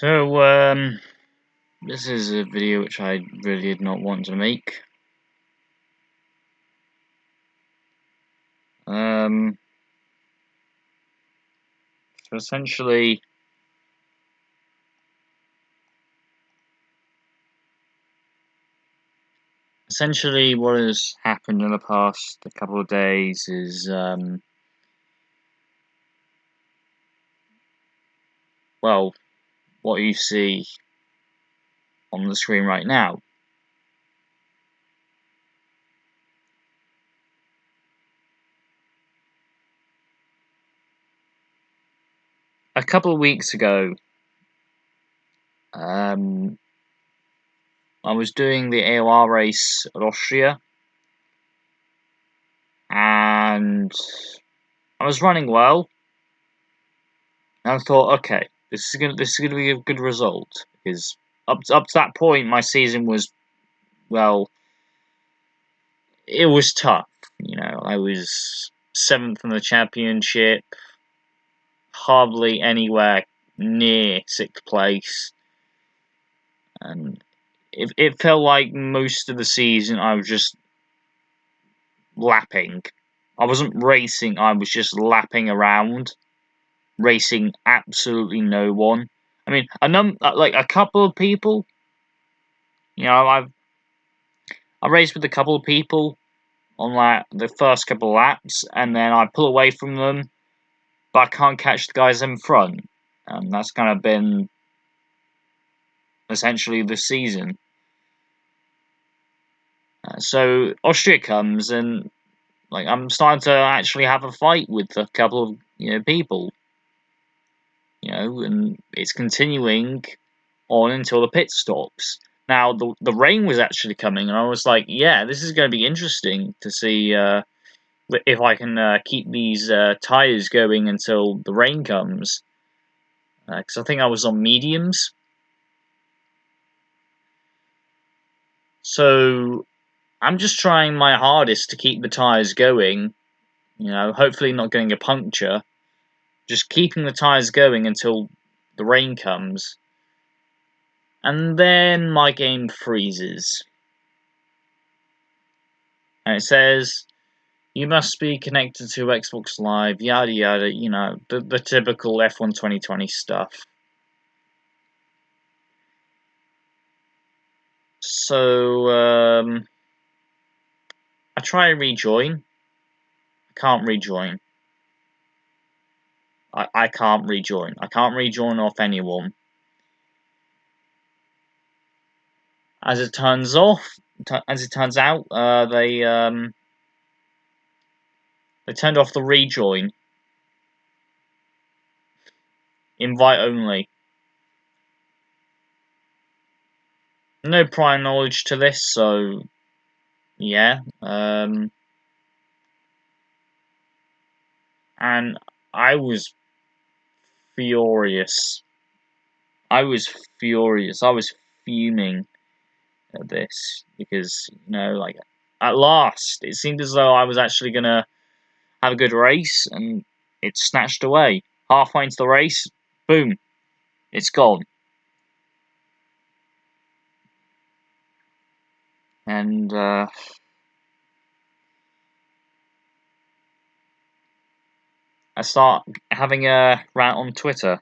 So, this is a video which I really did not want to make. So essentially what has happened in the past couple of days is, well, what you see on the screen right now. A couple of weeks ago, I was doing the AOR race at Austria, and I was running well. And I thought, okay, this is gonna be a good result, because up to that point, my season was, well, it was tough. You know, I was 7th in the championship, hardly anywhere near 6th place, and it felt like most of the season I was just lapping. I wasn't racing, I was just lapping around, racing absolutely no one. I mean, like a couple of people. You know, I raced with a couple of people on like the first couple of laps, and then I pull away from them, but I can't catch the guys in front. And that's kind of been essentially the season. So Austria comes, and like I'm starting to actually have a fight with a couple of people, and it's continuing on until the pit stops. Now the rain was actually coming, and I was like, yeah, this is going to be interesting to see if I can keep these tires going until the rain comes. Because I think I was on mediums. So I'm just trying my hardest to keep the tyres going, hopefully not getting a puncture. Just keeping the tyres going until the rain comes. And then my game freezes. And it says, you must be connected to Xbox Live, yada yada, the typical F1 2020 stuff. So, I try and rejoin. I can't rejoin. I can't rejoin. I can't rejoin off anyone. As it turns out, they turned off the rejoin. Invite only. No prior knowledge to this, so yeah. And I was furious. I was furious. I was fuming at this because, like, at last it seemed as though I was actually gonna have a good race, and it's snatched away. Halfway into the race, boom, it's gone. And I start having a rant on Twitter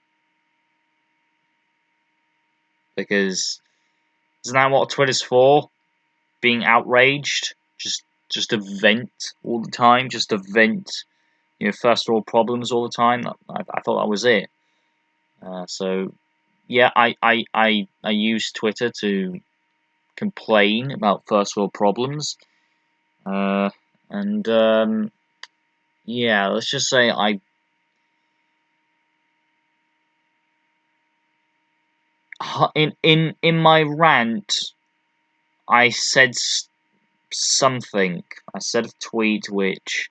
because isn't that what Twitter's for? Being outraged, just to vent all the time, just to vent, first world problems all the time. I thought that was it. So yeah, I use Twitter to complain about first world problems, and yeah, let's just say in my rant, I said something. I said a tweet which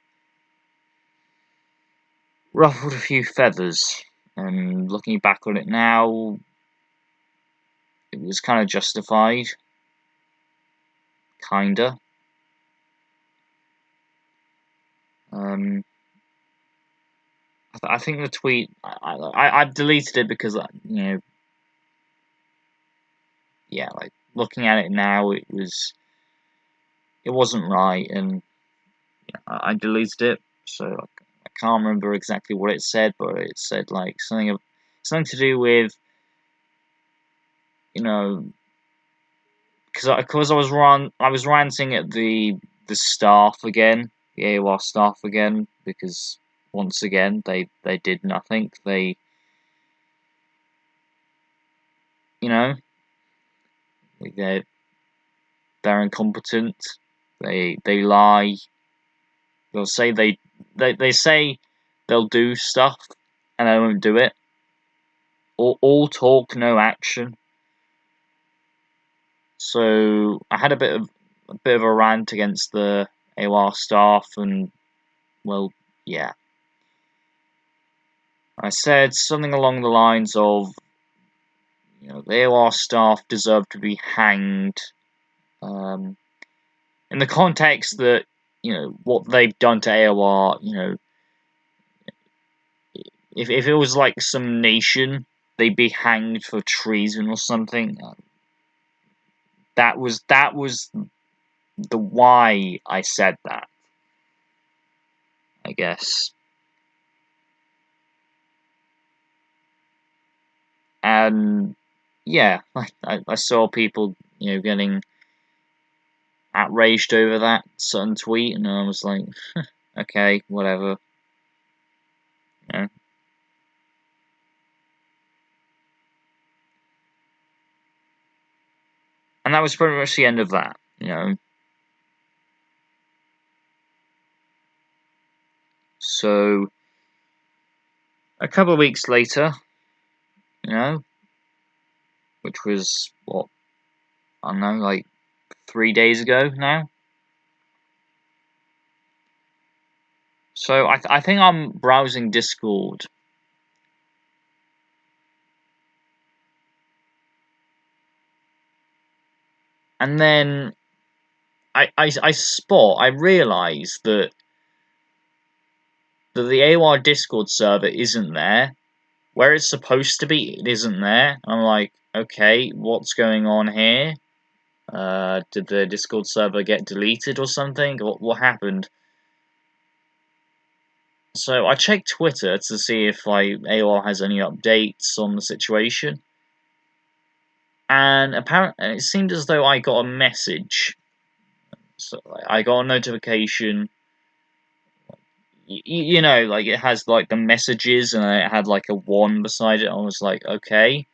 ruffled a few feathers, and looking back on it now, it was kind of justified, kinda. Um, I think the tweet I deleted it because yeah, like looking at it now, it wasn't right, and I deleted it. So I can't remember exactly what it said, but it said like something to do with, you know, because I was ranting at the staff again, the AOR staff again, because once again they did nothing. You know, they're they're incompetent. They lie. They'll say they say they'll do stuff and they won't do it. All talk, no action. So I had a bit of a rant against the AOR staff, and well, yeah, I said something along the lines of, the AOR staff deserve to be hanged. Um, in the context that, what they've done to AOR, if it was like some nation, they'd be hanged for treason or something. That was the why I said that, I guess. And yeah, I saw people, getting outraged over that certain tweet, and I was like, okay, whatever. You know. And that was pretty much the end of that. So a couple of weeks later, you know, which was what, I don't know, like 3 days ago now. So I think I'm browsing Discord, and then I realise that the AOR Discord server isn't there. Where it's supposed to be, it isn't there. I'm like, okay, what's going on here? Did the Discord server get deleted or something? What happened? So I checked Twitter to see if AOR has any updates on the situation, and apparently it seemed as though I got a message. So I got a notification. Like it has like the messages, and it had like a 1 beside it. I was like, okay,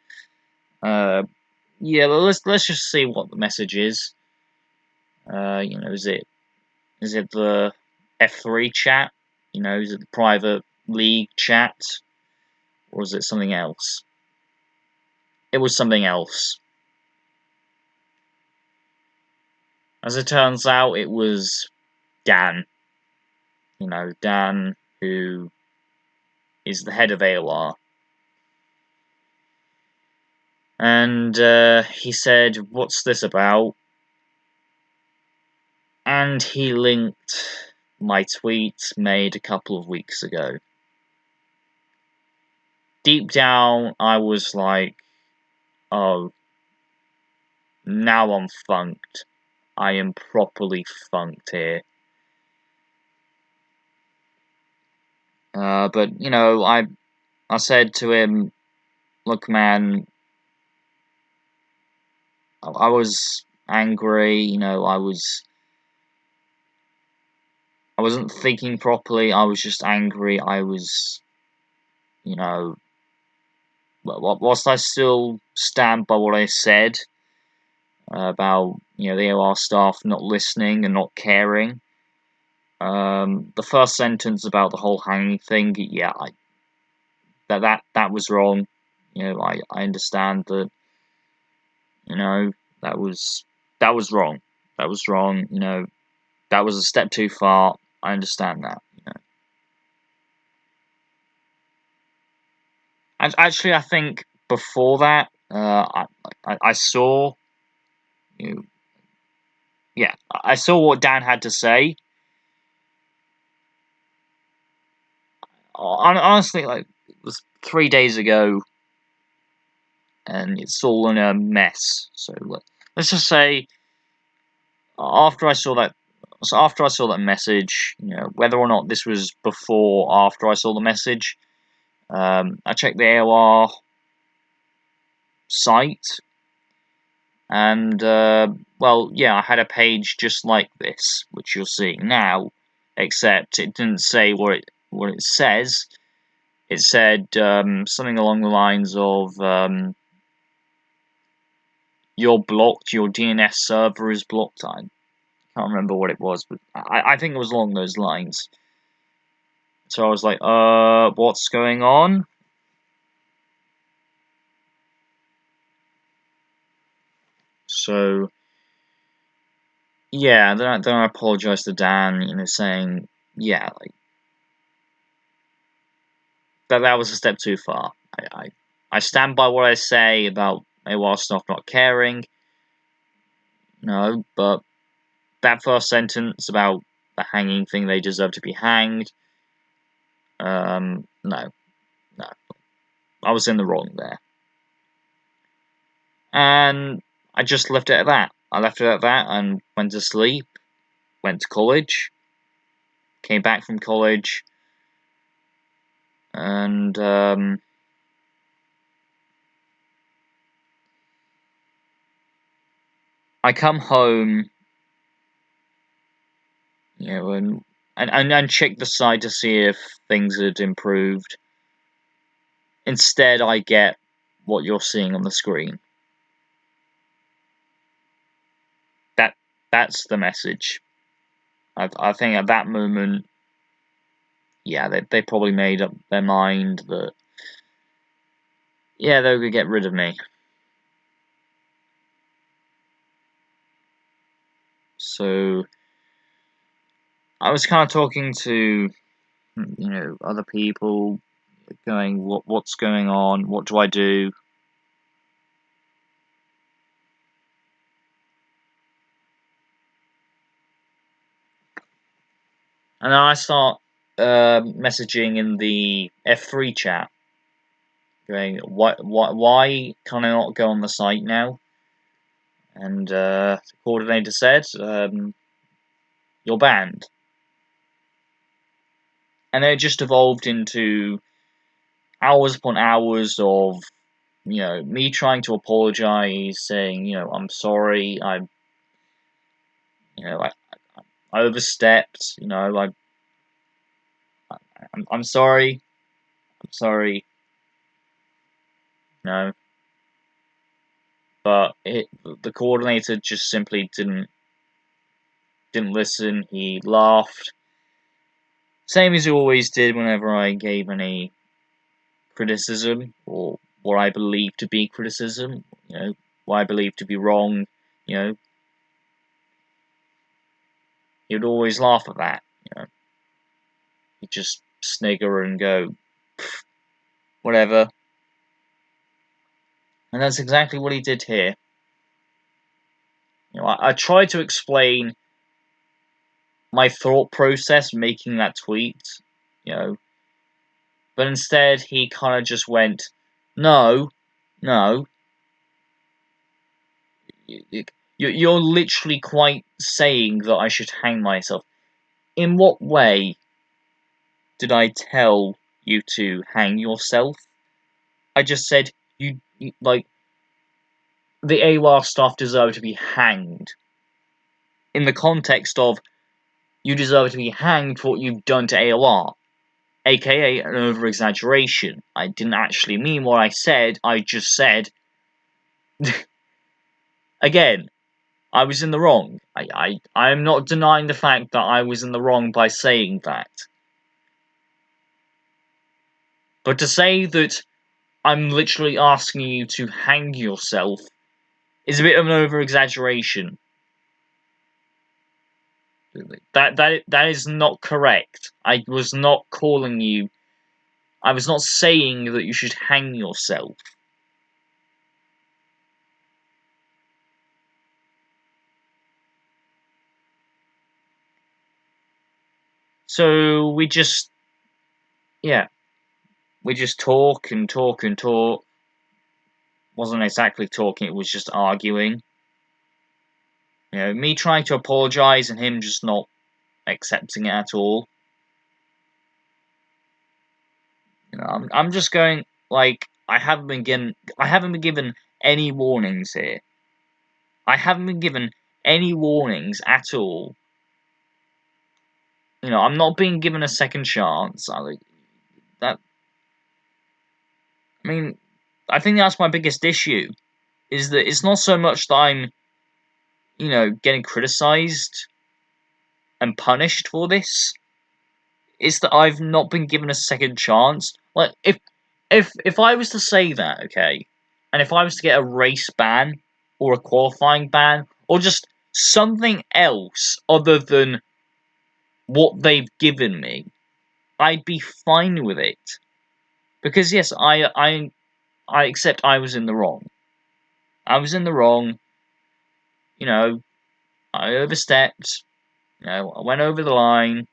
yeah, let's just see what the message is. Is it the F3 chat? Is it the private league chat, or is it something else? It was something else. As it turns out, it was Dan. Dan, who is the head of AOR. And he said, "What's this about?" And he linked my tweet made a couple of weeks ago. Deep down, I was like, oh, now I'm funked. I am properly funked here. But I said to him, look, man, I was angry. I wasn't thinking properly. I was just angry. I was, whilst I still stand by what I said about the AOR staff not listening and not caring. The first sentence about the whole hanging thing, yeah, that was wrong. I understand that. That was wrong. That was wrong. That was a step too far. I understand that. And actually, I think before that, I saw, you know, yeah, I saw what Dan had to say. Honestly, like it was 3 days ago. and it's all in a mess. So let's just say after I saw that. So after I saw that message, whether or not this was before or after I saw the message, I checked the AOR site, and well, yeah, I had a page just like this, which you're seeing now, except it didn't say what it says. It said something along the lines of "You're blocked. Your DNS server is blocked." I can't remember what it was, but I think it was along those lines. So I was like, what's going on? So yeah, then I apologized to Dan, saying, yeah, like that was a step too far. I stand by what I say about AWOL staff not caring. No, but that first sentence about the hanging thing, they deserve to be hanged. No, I was in the wrong there, and I just left it at that. I left it at that and went to sleep. Went to college. Came back from college, and I come home, and check the site to see if things had improved. Instead, I get what you're seeing on the screen. That's the message. I think at that moment, yeah, they probably made up their mind that, yeah, they would get rid of me. So I was kind of talking to, other people, going, what's going on? What do I do? And then I start messaging in the F3 chat, going, why can I not go on the site now? And the coordinator said, you're banned. And it just evolved into hours upon hours of, me trying to apologize, saying, I'm sorry, I overstepped, I'm sorry, no. But the coordinator just simply didn't listen. He laughed, same as he always did whenever I gave any criticism, or what I believe to be criticism, what I believe to be wrong. He would always laugh at that. He'd just snigger and go, whatever. And that's exactly what he did here. I tried to explain my thought process making that tweet, but instead he kind of just went, no, you're literally quite saying that I should hang myself. In what way did I tell you to hang yourself? I just said like the AWAR staff deserve to be hanged. In the context of you deserve to be hanged for what you've done to AOR, aka an over-exaggeration. I didn't actually mean what I said, I just said... Again, I was in the wrong. I'm not denying the fact that I was in the wrong by saying that. But to say that I'm literally asking you to hang yourself is a bit of an over-exaggeration. That is not correct. I was not calling you... I was not saying that you should hang yourself. So we just... Yeah. We just talk and talk and talk. wasn't exactly talking, it was just arguing. You know, me trying to apologise and him just not accepting it at all. You know, I'm just going like I haven't been given any warnings here. I haven't been given any warnings at all. You know, I'm not being given a second chance. I mean, I think that's my biggest issue. Is that it's not so much that I'm, you know, getting criticised and punished for this. It's that I've not been given a second chance. Like if I was to say that, okay, and if I was to get a race ban or a qualifying ban or just something else other than what they've given me, I'd be fine with it. Because yes, I accept I was in the wrong. I was in the wrong. You know, I overstepped. You know, I went over the line.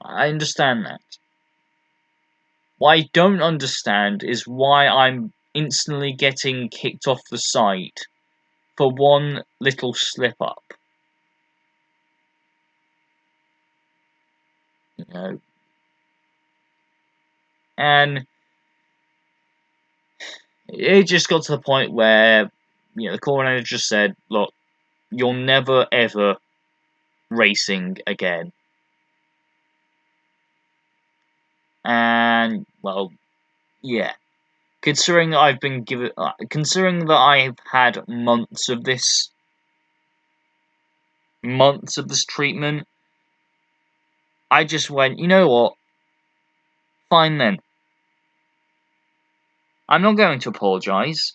I understand that. What I don't understand is why I'm instantly getting kicked off the site for one little slip up. You know, and it just got to the point where, you know, the coordinator just said, "Look, you're never ever racing again." And well, yeah. Considering that I've had months of this treatment, I just went, you know what? Fine then. I'm not going to apologise.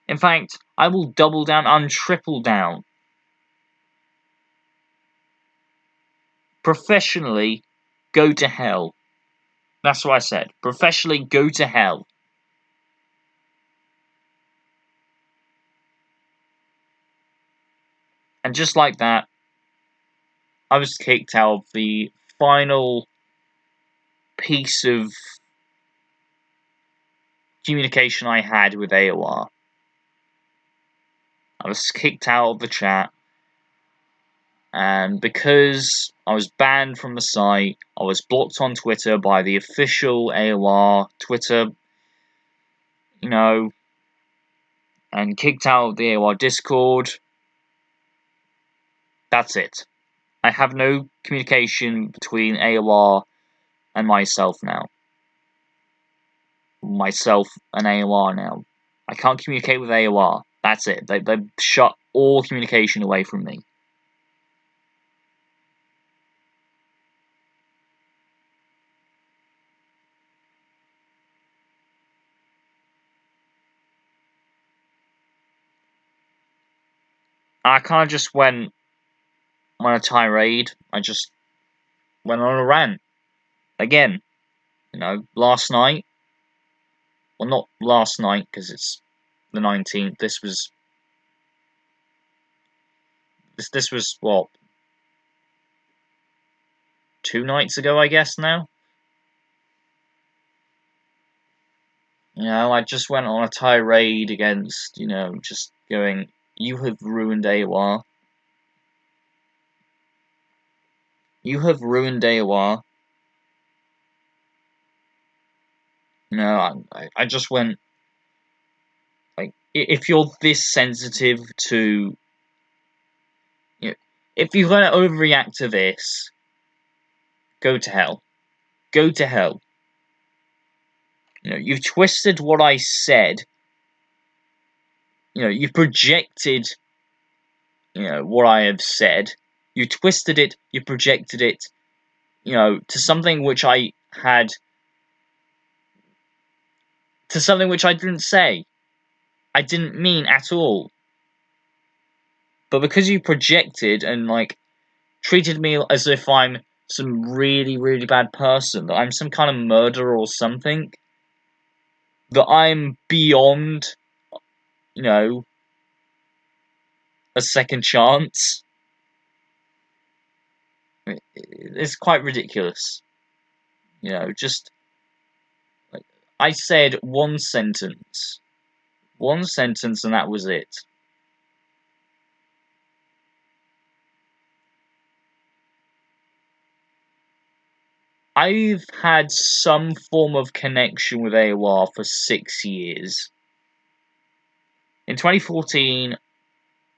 In fact, I will double down and triple down. Professionally, go to hell. That's what I said. Professionally, go to hell. And just like that, I was kicked out of the final piece of communication I had with AOR. I was kicked out of the chat, and because I was banned from the site, I was blocked on Twitter by the official AOR Twitter, you know, and kicked out of the AOR Discord. That's it. I have no communication between AOR and myself now. Myself and AOR now. I can't communicate with AOR. That's it. They've shut all communication away from me. I kind of just went on a tirade. I just went on a rant. Again, you know, last night. Well, not last night because it's the 19th. This was what, 2 nights ago, I guess now. You know, I just went on a tirade against, you know, just going, you have ruined AOR. You have ruined AOR. You know, I just went, like, if you're this sensitive to, you know, if you're going to overreact to this, go to hell. Go to hell. You know, you've twisted what I said. You know, you've projected, you know, what I have said. You twisted it, you projected it, you know, to something which I didn't say. I didn't mean at all. But because you projected and, like, treated me as if I'm some really, really bad person, that I'm some kind of murderer or something, that I'm beyond, you know, a second chance, it's quite ridiculous. You know, just, like, I said one sentence. One sentence, and that was it. I've had some form of connection with AOR for 6 years. In 2014,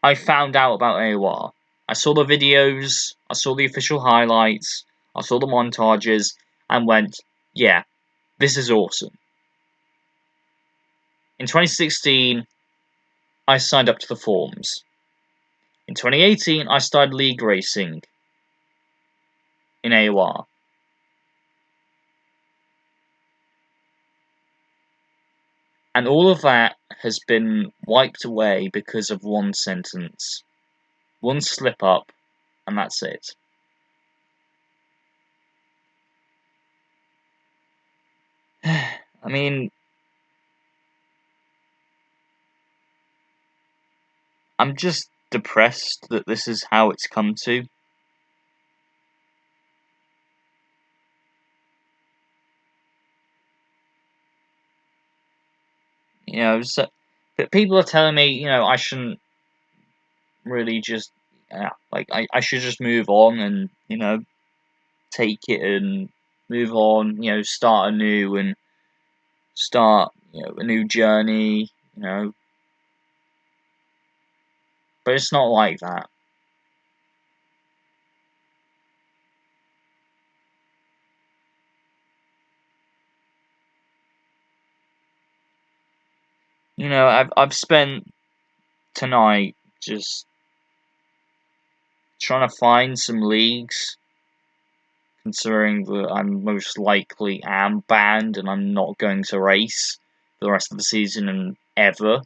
I found out about AOR. I saw the videos, I saw the official highlights, I saw the montages, and went, yeah, this is awesome. In 2016, I signed up to the forums. In 2018, I started League Racing in AOR. And all of that has been wiped away because of one sentence. One slip up, and that's it. I mean, I'm just depressed that this is how it's come to. You know, so, but people are telling me, you know, I shouldn't really just, like, I should just move on and, you know, take it and move on, you know, start anew and start, you know, a new journey, you know. But it's not like that. You know, I've spent tonight just trying to find some leagues, considering that I'm most likely am banned and I'm not going to race for the rest of the season and ever.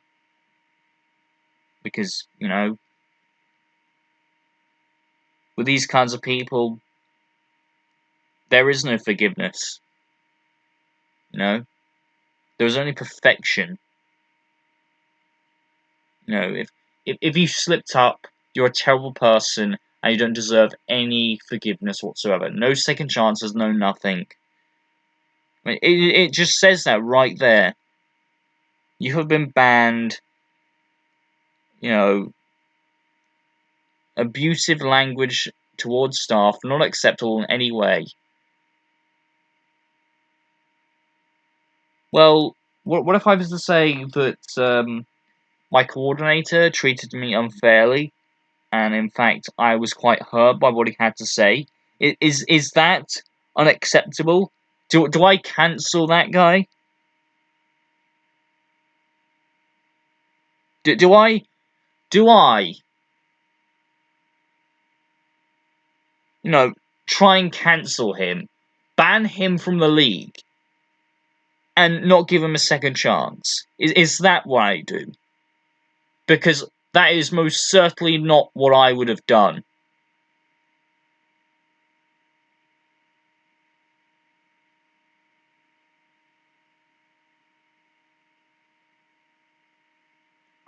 Because, you know, with these kinds of people, there is no forgiveness. You know? There is only perfection. You know, if you slipped up, you're a terrible person and you don't deserve any forgiveness whatsoever. No second chances, no nothing. I mean, it just says that right there. You have been banned, you know, abusive language towards staff, not acceptable in any way. Well, what if I was to say that my coordinator treated me unfairly, and in fact I was quite hurt by what he had to say? Is that unacceptable? Do I cancel that guy? Do I you know try and cancel him, ban him from the league, and not give him a second chance? Is that what I do? Because that is most certainly not what I would have done.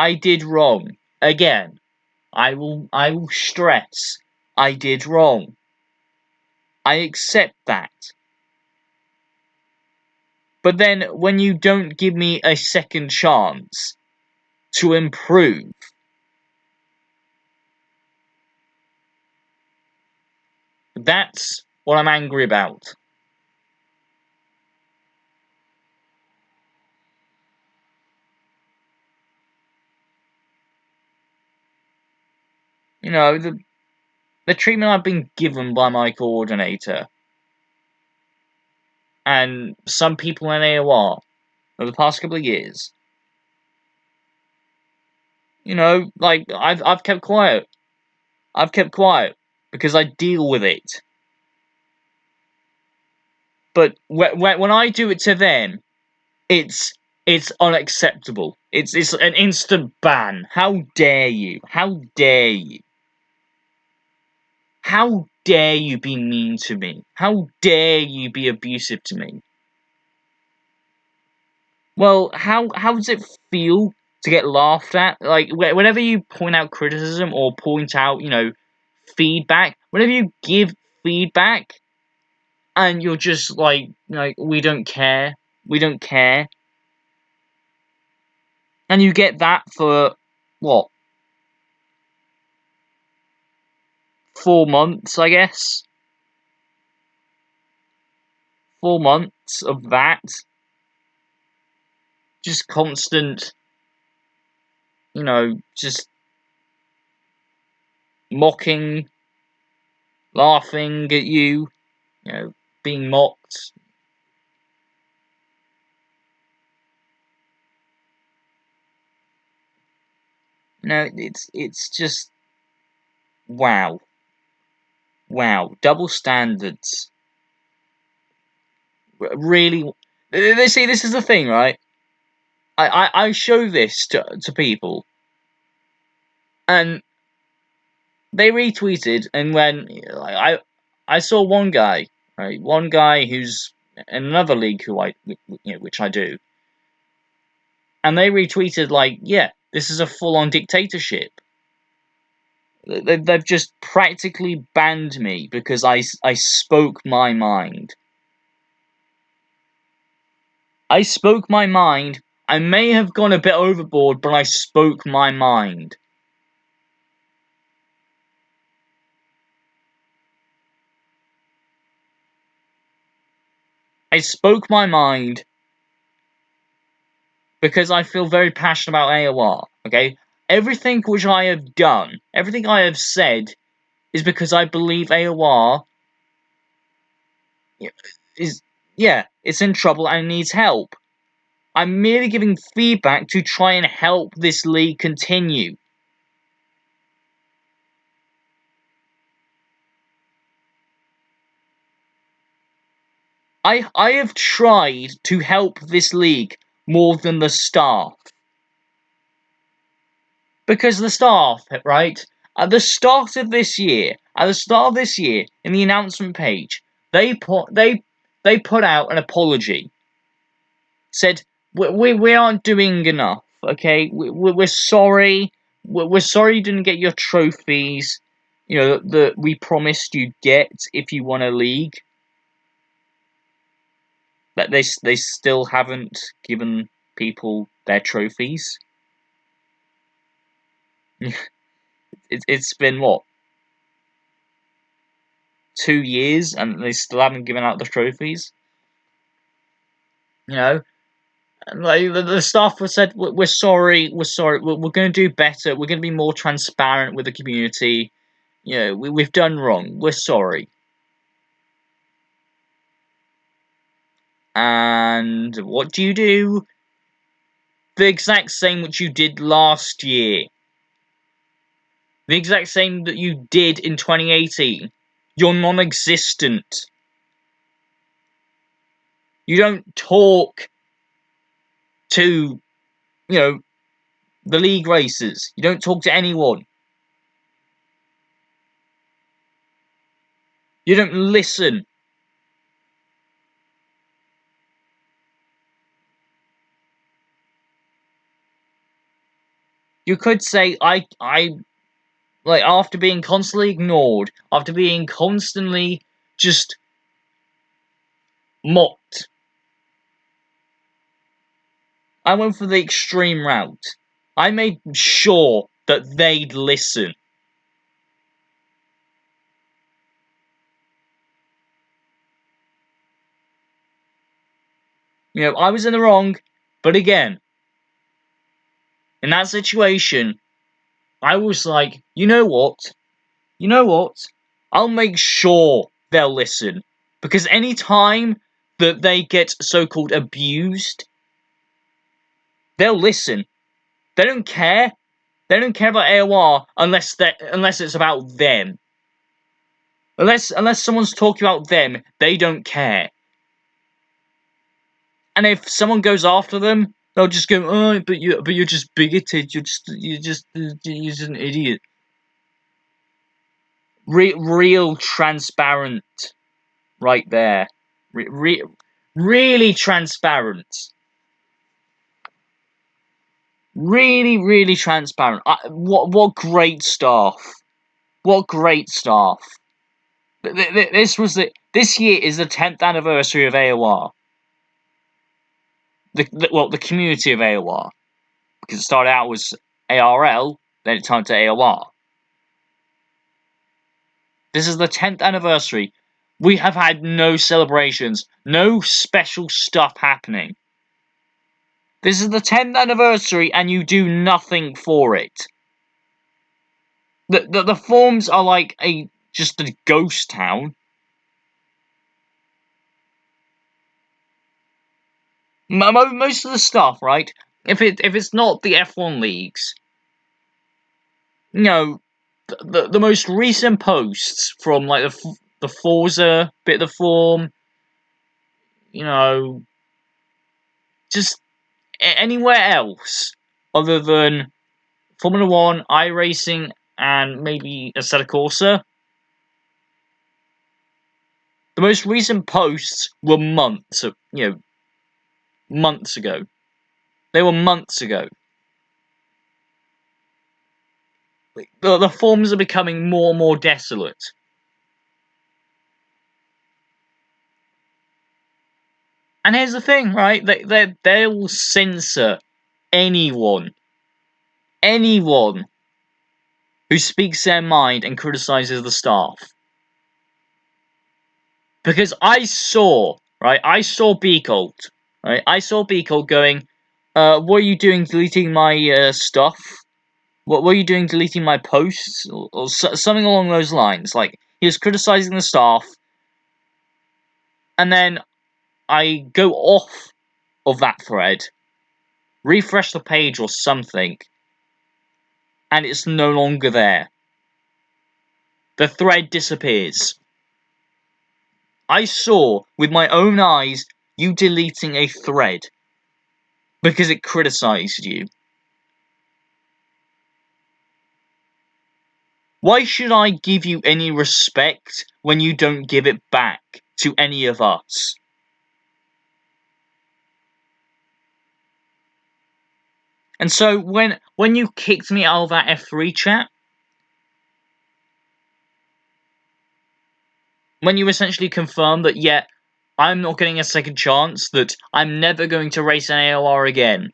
I did wrong. Again, I will stress I did wrong. I accept that. But then when you don't give me a second chance to improve, that's what I'm angry about. You know, the treatment I've been given by my coordinator and some people in AOR over the past couple of years. You know, like I've kept quiet. I've kept quiet because I deal with it. But when I do it to them, it's unacceptable. It's an instant ban. How dare you? How dare you? How dare you be mean to me? How dare you be abusive to me? Well, how does it feel to get laughed at? Like whenever you point out criticism or point out, you know, feedback, whenever you give feedback, and you're just like we don't care. We don't care. And you get that for, what, 4 months, I guess? 4 months of that. Just constant, just mocking, laughing at you, being mocked. It's just wow. Wow. Double standards. Really. See, this is the thing, right? I show this to people, and they retweeted, and when I saw one guy, right, one guy who's in another league which I do, and they retweeted like, yeah, this is a full-on dictatorship. They've just practically banned me because I spoke my mind. I spoke my mind. I may have gone a bit overboard, but I spoke my mind. I spoke my mind because I feel very passionate about AOR, okay? Everything which I have done, everything I have said, is because I believe AOR it's in trouble and needs help. I'm merely giving feedback to try and help this league continue. I have tried to help this league more than the staff. Because the staff, right, at the start of this year, in the announcement page, they put out an apology. Said, we aren't doing enough, okay? We're sorry. We're sorry you didn't get your trophies, that we promised you'd get if you won a league. But they still haven't given people their trophies. It's been, what, 2 years, and they still haven't given out the trophies. And like the staff said, we're sorry, we're going to do better. We're going to be more transparent with the community. We've done wrong. We're sorry. And what do? The exact same which you did last year. The exact same that you did in 2018. You're non-existent. You don't talk to, the league races. You don't talk to anyone. You don't listen. You could say, like, after being constantly ignored, after being constantly just mocked, I went for the extreme route. I made sure that they'd listen. I was in the wrong, but again, in that situation, I was like, you know what? I'll make sure they'll listen. Because any time that they get so-called abused, they'll listen. They don't care. They don't care about AOR unless it's about them. Unless someone's talking about them, they don't care. And if someone goes after them, they'll just go, "Oh, but you're just bigoted. You're just an idiot." Real transparent, right there. Really transparent. Really, really transparent. What great staff. What great staff. This year is the 10th anniversary of AOR. the community of AOR, because it started out as ARL, then it turned to AOR. This is the 10th anniversary. We have had no celebrations, no special stuff happening. This is the 10th anniversary and you do nothing for it. The forums are like just a ghost town. Most of the stuff, right? If it's not the F1 leagues, you know, the most recent posts from like the Forza bit of the forum, you know, just anywhere else other than Formula One, iRacing, and maybe Assetto Corsa. The most recent posts were months ago. They were months ago. The forums are becoming more and more desolate. And here's the thing, right? They'll censor anyone who speaks their mind and criticizes the staff. Because I saw Beacolt, right? I saw Beacolt going, what are you doing deleting my stuff? What were you doing deleting my posts? Or something along those lines. Like, he was criticizing the staff, and then I go off of that thread, refresh the page or something, and it's no longer there. The thread disappears. I saw, with my own eyes, you deleting a thread because it criticized you. Why should I give you any respect when you don't give it back to any of us? And so when you kicked me out of that F3 chat, when you essentially confirmed that, yeah, I'm not getting a second chance, that I'm never going to race an AOR again,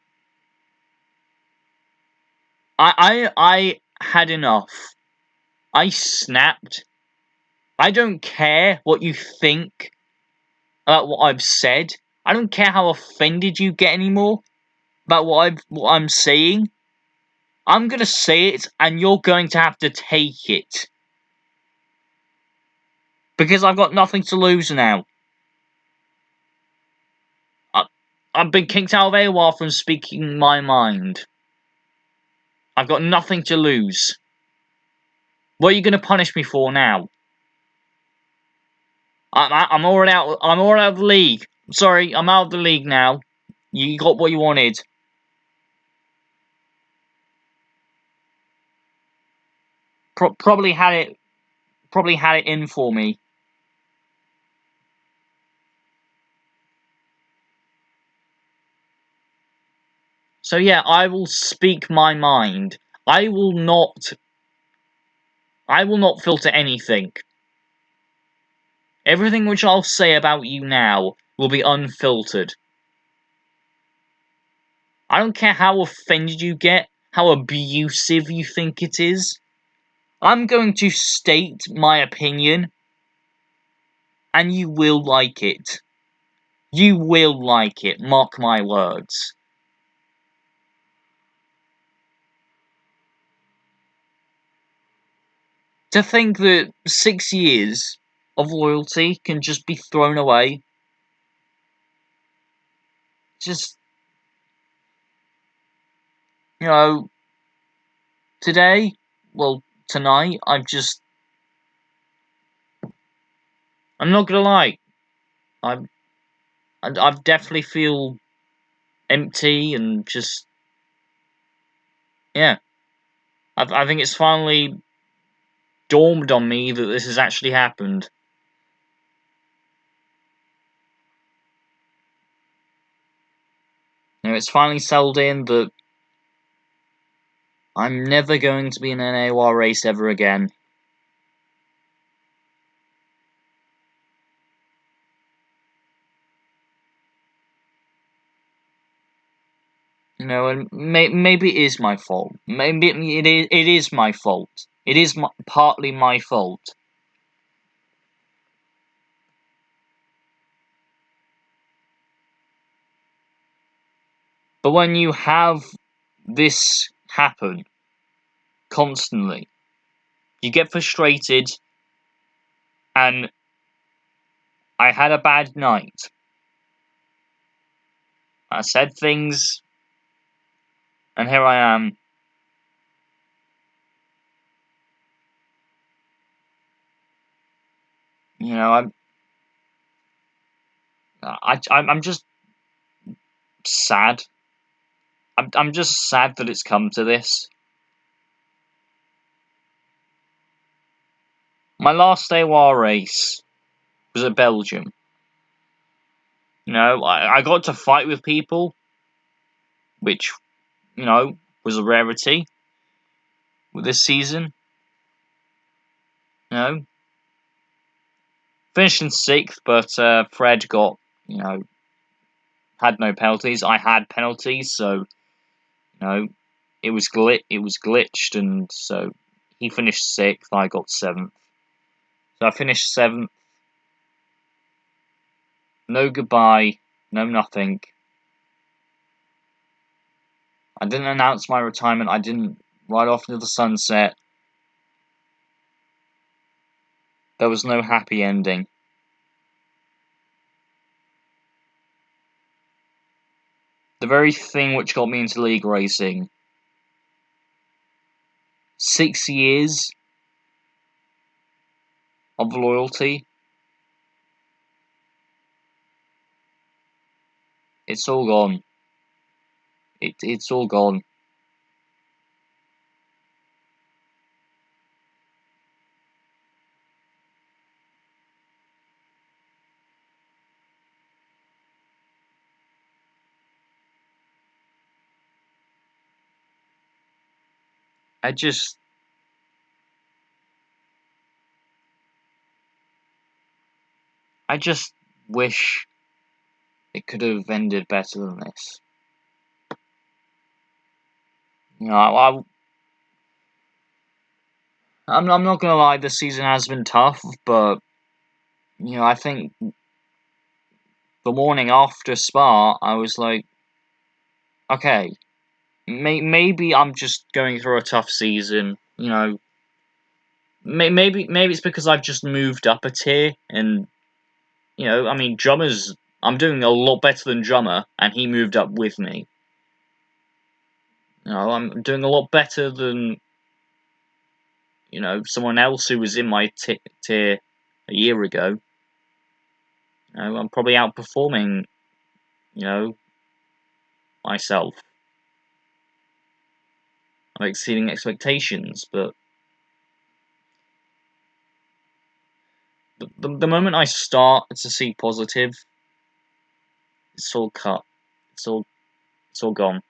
I had enough. I snapped. I don't care what you think about what I've said. I don't care how offended you get anymore about what I'm saying. I'm gonna say it, and you're going to have to take it. Because I've got nothing to lose now. I've been kicked out of AWR from speaking my mind. I've got nothing to lose. What are you gonna punish me for now? I'm already out. I'm already out of the league. Sorry, I'm out of the league now. You got what you wanted. Probably had it in for me. So yeah, I will speak my mind. I will not filter anything. Everything which I'll say about you now will be unfiltered. I don't care how offended you get, how abusive you think it is. I'm going to state my opinion, and you will like it. You will like it, mark my words. To think that 6 years of loyalty can just be thrown away. Just, today, well, tonight, I'm not gonna lie, I definitely feel empty and just, yeah. I think it's finally dawned on me that this has actually happened. It's finally settled in that I'm never going to be in an AOR race ever again. And maybe it is my fault. Maybe it is my fault. It is partly my fault. But when you have this happen constantly, you get frustrated, and I had a bad night. I said things, and here I am. You know, I'm just sad. I'm just sad that it's come to this. My last AWR race was at Belgium. I got to fight with people, which, was a rarity with this season. You know, finished in sixth, but Fred got, had no penalties. I had penalties, so it was glitched, and so he finished sixth. I got seventh. So I finished seventh. No goodbye, no nothing. I didn't announce my retirement. I didn't ride off into the sunset. There was no happy ending. The very thing which got me into league racing. 6 years of loyalty. It's all gone. It's all gone. I just I just wish it could have ended better than this. I'm not gonna lie. This season has been tough, but I think the morning after Spa, I was like, okay, maybe I'm just going through a tough season. Maybe it's because I've just moved up a tier, and I mean, Drummer's. I'm doing a lot better than Drummer, and he moved up with me. I'm doing a lot better than someone else who was in my tier a year ago. I'm probably outperforming myself. I'm exceeding expectations, but the moment I start to see positive, it's all cut. It's all gone.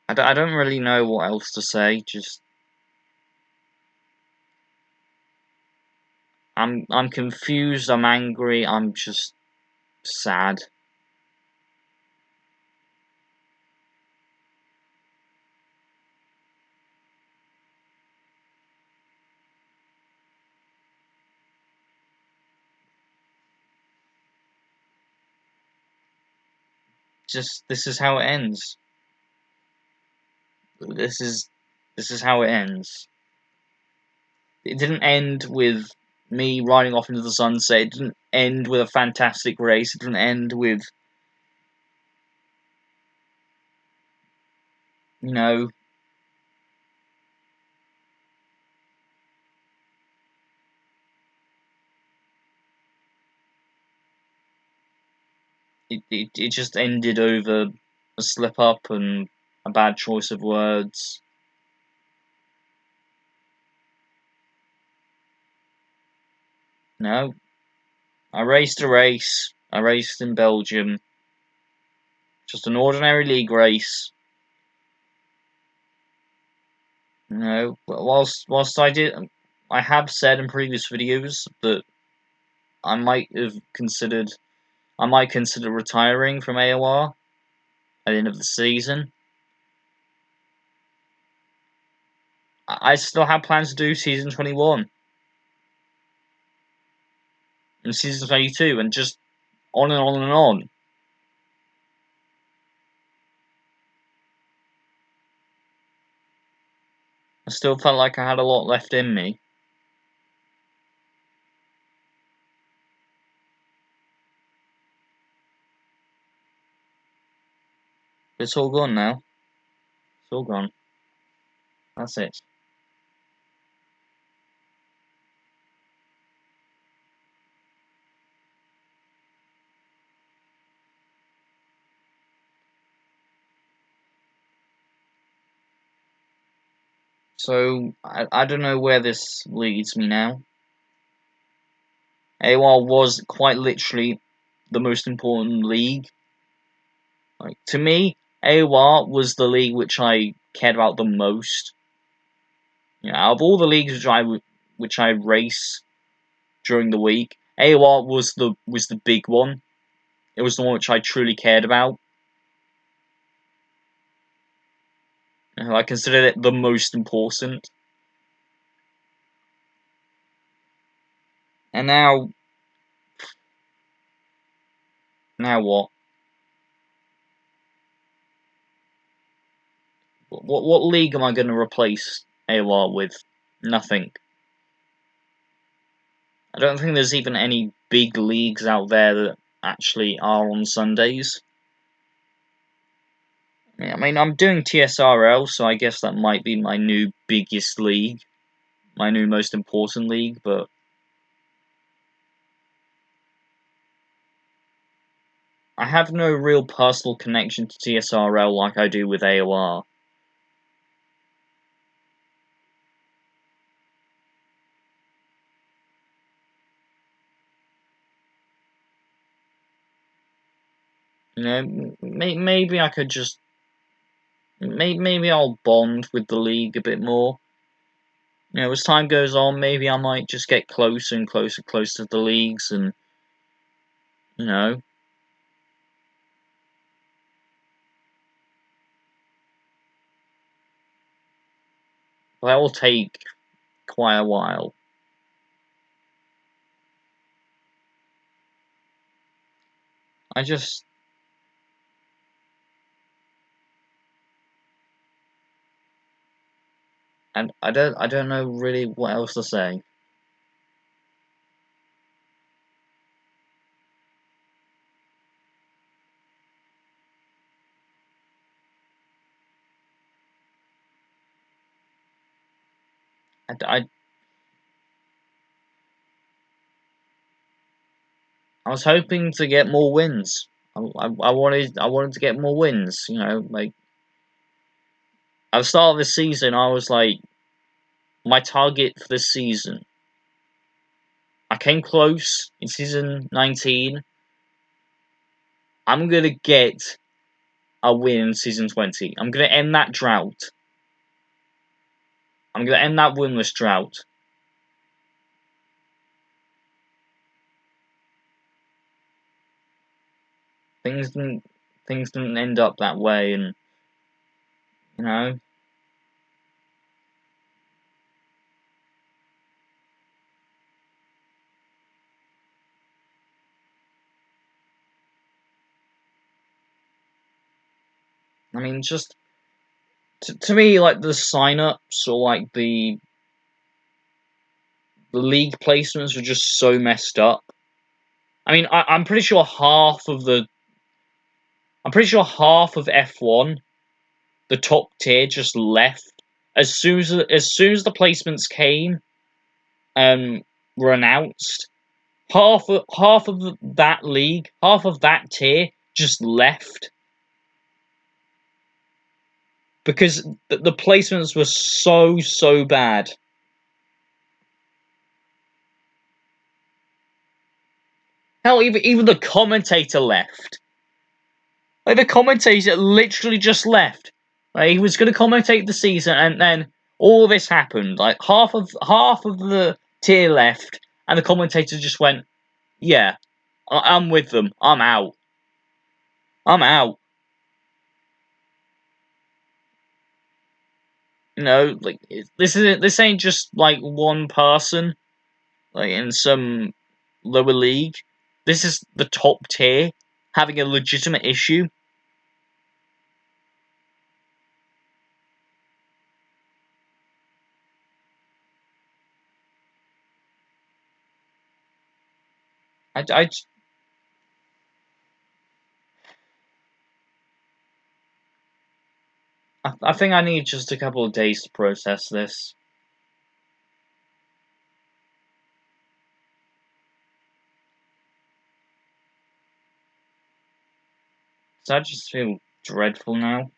I don't really know what else to say. Just I'm confused. I'm angry. I'm just sad. Just this is how it ends. This is how it ends. It didn't end with me riding off into the sunset. It didn't end with a fantastic race. It didn't end with you know it just ended over a slip up and a bad choice of words. No, I raced a race. I raced in Belgium. Just an ordinary league race. You know, whilst I have said in previous videos that I might consider retiring from AOR at the end of the season. I still have plans to do Season 21 and Season 22 and just on and on and on. I still felt like I had a lot left in me. It's all gone now. It's all gone. That's it. So, I don't know where this leads me now. AOR was quite literally the most important league. Like, to me, AOR was the league which I cared about the most. You know, out of all the leagues which I race during the week, AOR was the big one. It was the one which I truly cared about. You know, I considered it the most important. And now what? What league am I going to replace AOR with? Nothing. I don't think there's even any big leagues out there that actually are on Sundays. I mean, I'm doing TSRL, so I guess that might be my new biggest league. My new most important league, but I have no real personal connection to TSRL like I do with AOR. You know, maybe I could just... Maybe I'll bond with the league a bit more. You know, as time goes on, maybe I might just get closer and closer to the leagues, and, you know... That will take quite a while. I just... And I don't know really what else to say. I was hoping to get more wins. I wanted to get more wins. You know, like at the start of the season, I was like, my target for this season. I came close in season 19. I'm gonna get a win in season 20. I'm gonna end that drought. I'm gonna end that winless drought. Things didn't end up that way, and you know. I mean, just to me, like the sign-ups or like the league placements were just so messed up. I mean, I'm pretty sure half of F1, the top tier, just left as soon as the placements came, were announced. Half of that league, half of that tier, just left because the placements were so bad. Hell, even the commentator left. Like, the commentator literally just left. Like, he was going to commentate the season, and then all this happened. Like, half of the tier left, and the commentator just went, "Yeah, I'm with them. I'm out. I'm out." You know, like, this ain't just like one person, like in some lower league. This is the top tier having a legitimate issue. I, I think I need just a couple of days to process this. So I just feel dreadful now.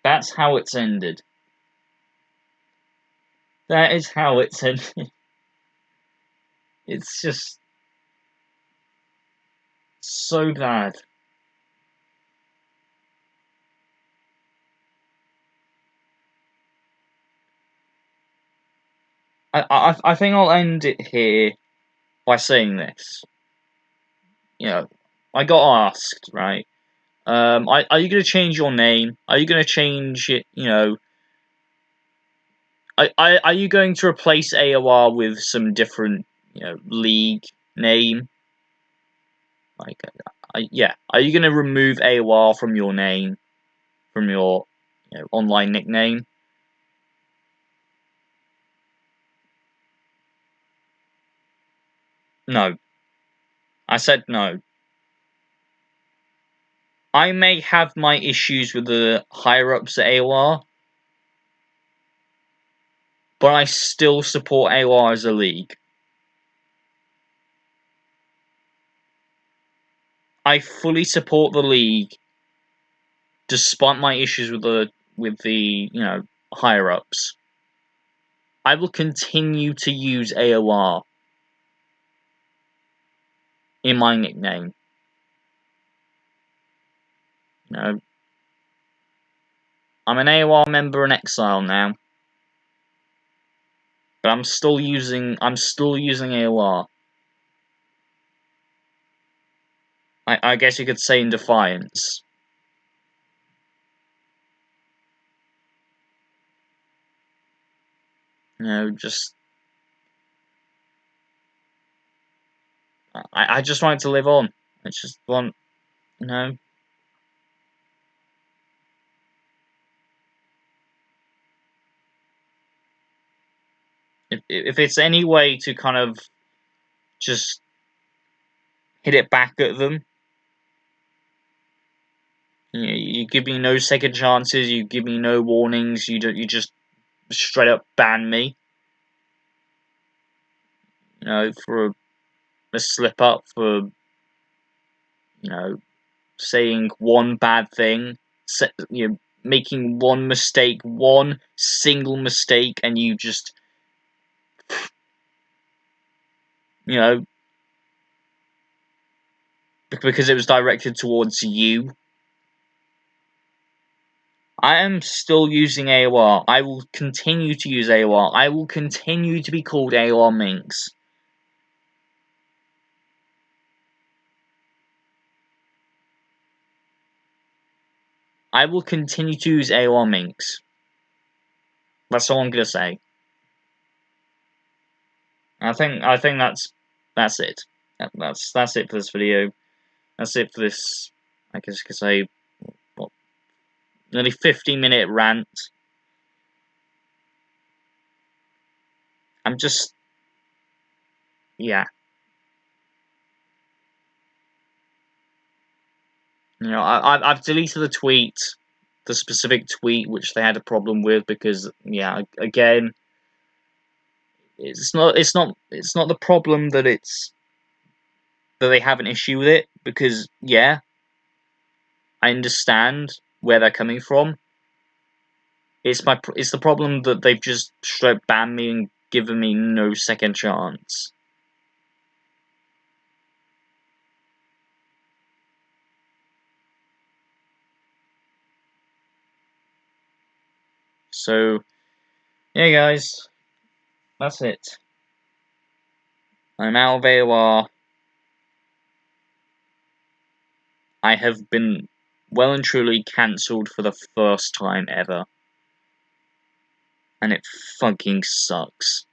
That's how it's ended. That is how it's ended. It's just so bad. I think I'll end it here by saying this. You know, I got asked, right? Are you going to change your name? Are you going to change it? You know, are you going to replace AOR with some different, you know, league name? Like, yeah, are you going to remove AOR from your name, from your, you know, online nickname? No, I said no. I may have my issues with the higher ups at AOR, but I still support AOR as a league. I fully support the league, despite my issues with the you know, higher ups. I will continue to use AOR in my nickname. You know, I'm an AOR member in exile now, but I'm still using AOR. I guess you could say in defiance. You know, just I just want it to live on. I just want, you know. If it's any way to kind of just hit it back at them, you give me no second chances, you give me no warnings, you just straight up ban me. You know, for a slip up, for, you know, saying one bad thing, you know, making one mistake, one single mistake, and you just, you know, because it was directed towards you. I am still using AOR. I will continue to use AOR. I will continue to be called AOR Minx. I will continue to use AOR Minx. That's all I'm gonna say. I think that's it. That's it for this video. That's it for this. I guess you could say, what, nearly 50-minute rant. I'm just, yeah. You know, I've deleted the tweet, the specific tweet which they had a problem with, because, yeah, again, it's not the problem that they have an issue with it, because, yeah, I understand where they're coming from. It's the problem that they've just straight banned me and given me no second chance. So, yeah, guys, that's it. I'm out of AOR. I have been well and truly cancelled for the first time ever. And it fucking sucks.